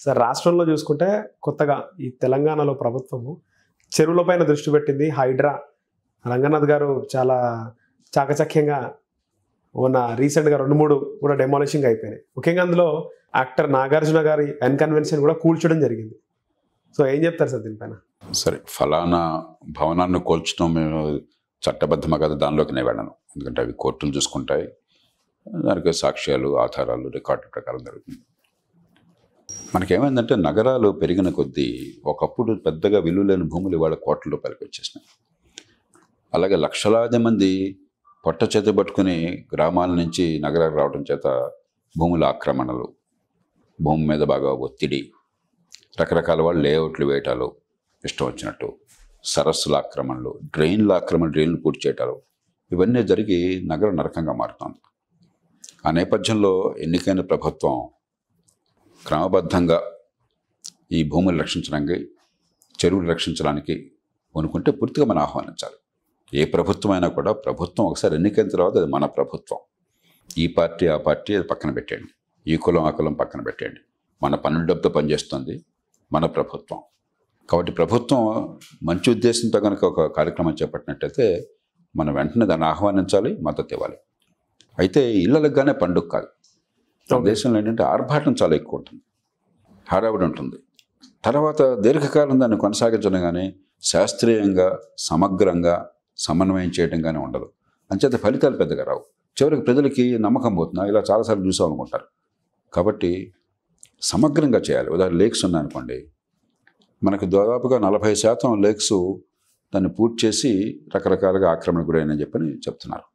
Sir రాష్ట్రంలో చూసుకుంటే కొత్తగా ఈ తెలంగాణలో ప్రభుత్వము చెరువులపైన దృష్టి పెట్టింది. హైడ్రా రంగనాథ్ గారు చాలా చాకచక్యంగా రీసెంట్గా 2-3 కూడా డెమాలిషింగ్ అయిపోయినాయి. ముఖ్యంగా అందులో యాక్టర్ నాగార్జున గారి అన్కన్వెన్షన్ కూడా కూల్చడం జరిగింది. సో ఏం చెప్తారు సార్ దీనిపైన? సరే, ఫలానా భవనాన్ని కూల్చడం మేము చట్టబద్ధమా కదా, దానిలోకి నేను వెళ్ళను. ఎందుకంటే అవి కోర్టులు చూసుకుంటాయి. దానికి సాక్ష్యాలు, ఆధారాలు, రికార్డు ప్రకారం జరుగుతుంది. మనకేమైందంటే నగరాలు పెరిగిన కొద్దీ ఒకప్పుడు పెద్దగా విలువ లేని భూములు ఇవాళ కోట్ల రూపాయలకి వచ్చేసినాయి. అలాగే లక్షలాది మంది పొట్ట చేత పట్టుకుని గ్రామాల నుంచి నగరాలకు రావడం చేత భూముల ఆక్రమణలు, భూమి మీద బాగా ఒత్తిడి, రకరకాల వాళ్ళు లేఅవుట్లు వేయటాలు ఇష్టం వచ్చినట్టు, సరస్సుల ఆక్రమణలు, డ్రైన్లు పూర్తి చేయటాలు, ఇవన్నీ జరిగి నగరం నరకంగా మారుతోంది. ఆ నేపథ్యంలో ఎన్నికైన ప్రభుత్వం క్రమబద్ధంగా ఈ భూములు రక్షించడానికి, చెరువులు రక్షించడానికి అనుకుంటే పూర్తిగా మనం ఆహ్వానించాలి. ఏ ప్రభుత్వం అయినా కూడా ప్రభుత్వం ఒకసారి ఎన్నికైన తర్వాత అది మన ప్రభుత్వం. ఈ పార్టీ ఆ పార్టీ అది పక్కన పెట్టండి, ఈ కులం ఆ కులం పక్కన పెట్టండి. మన పన్నుల డబ్బుతో పనిచేస్తుంది మన ప్రభుత్వం. కాబట్టి ప్రభుత్వం మంచి ఉద్దేశంతో కనుక ఒక కార్యక్రమం చేపట్టినట్టయితే మనం వెంటనే దాన్ని ఆహ్వానించాలి, మద్దతు ఇవ్వాలి. అయితే ఇళ్ళలగానే పండుగ కాదు. మన దేశంలో ఏంటంటే ఆర్భాటం చాలా ఎక్కువ ఉంటుంది, హడావిడి ఉంటుంది. తర్వాత దీర్ఘకాలం దాన్ని కొనసాగించడం కానీ, శాస్త్రీయంగా సమగ్రంగా సమన్వయం చేయడం కానీ ఉండదు. అంచేత ఫలితాలు పెద్దగా రావు. చివరికి ప్రజలకి నమ్మకం పోతున్నా ఇలా చాలాసార్లు చూసామనుకుంటారు. కాబట్టి సమగ్రంగా చేయాలి. ఉదాహరణ లేక్స్ ఉన్నాయనుకోండి, మనకు దాదాపుగా 40% లేక్స్ దాన్ని పూర్తి చేసి రకరకాలుగా ఆక్రమణ గురైనని చెప్పని చెప్తున్నారు.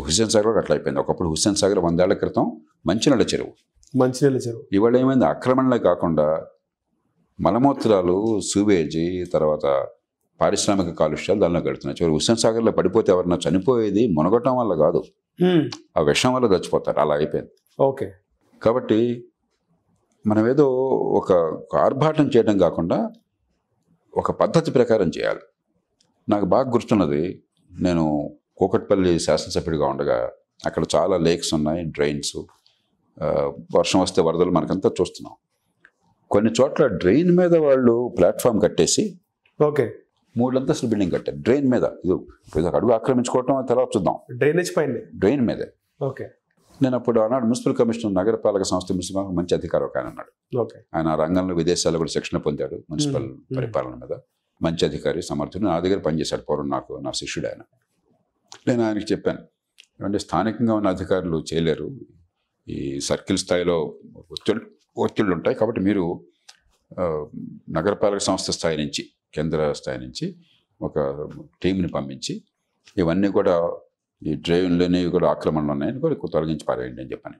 హుస్సేన్ సాగర్ అట్లా అయిపోయింది. ఒకప్పుడు హుస్సేన్ సాగర్ 100 ఏళ్ల క్రితం మంచినీళ్ళ చెరువు. ఇవాళ ఏమైంది, ఆక్రమణలే కాకుండా మలమూత్రాలు, సూవేజీ, తర్వాత పారిశ్రామిక కాలుష్యాలు దానిలో గడుతున్నాయి. చివరి హుస్సేన్ సాగర్లో పడిపోతే ఎవరన్నా చనిపోయేది మునగటం వల్ల కాదు, ఆ విషం వల్ల చచ్చిపోతారు. అలా అయిపోయింది. ఓకే. కాబట్టి మనం ఏదో ఒక ఆర్భాటం చేయడం కాకుండా ఒక పద్ధతి ప్రకారం చేయాలి. నాకు బాగా గుర్తున్నది, నేను కూకట్పల్లి శాసనసభ్యుడిగా ఉండగా అక్కడ చాలా లేక్స్ ఉన్నాయి, డ్రైన్స్. వర్షం వస్తే వరదలు మనకంతా చూస్తున్నాం. కొన్ని చోట్ల డ్రైన్ మీద వాళ్ళు ప్లాట్ఫామ్ కట్టేసి 3 అంతస్తుల బిల్డింగ్ కట్టారు డ్రైన్ మీద. ఇది అడుగు ఆక్రమించుకోవటం తర్వాత చూద్దాం. డ్రైన్ మీదే. నేను అప్పుడు ఆనాడు మున్సిపల్ కమిషనర్, నగరపాలక సంస్థ మున్సిపల్ మంచి అధికారం ఒక ఆయన ఉన్నాడు. ఆయన రంగంలో విదేశాల్లో కూడా శిక్షణ పొందాడు మున్సిపల్ పరిపాలన మీద. మంచి అధికారి, సమర్థుడు. నా దగ్గర పనిచేశాడు పూర్వం, నా శిష్యుడు ఆయన. నేను ఆయనకి చెప్పాను, ఏమంటే స్థానికంగా ఉన్న అధికారులు చేయలేరు, ఈ సర్కిల్ స్థాయిలో ఒత్తిళ్ళు ఉంటాయి. కాబట్టి మీరు నగరపాలక సంస్థ స్థాయి నుంచి, కేంద్ర స్థాయి నుంచి ఒక టీంని పంపించి ఇవన్నీ కూడా, ఈ డ్రైన్లోనే కూడా ఆక్రమణలు ఉన్నాయని కూడా తొలగించి పారేయండి అని చెప్పాను.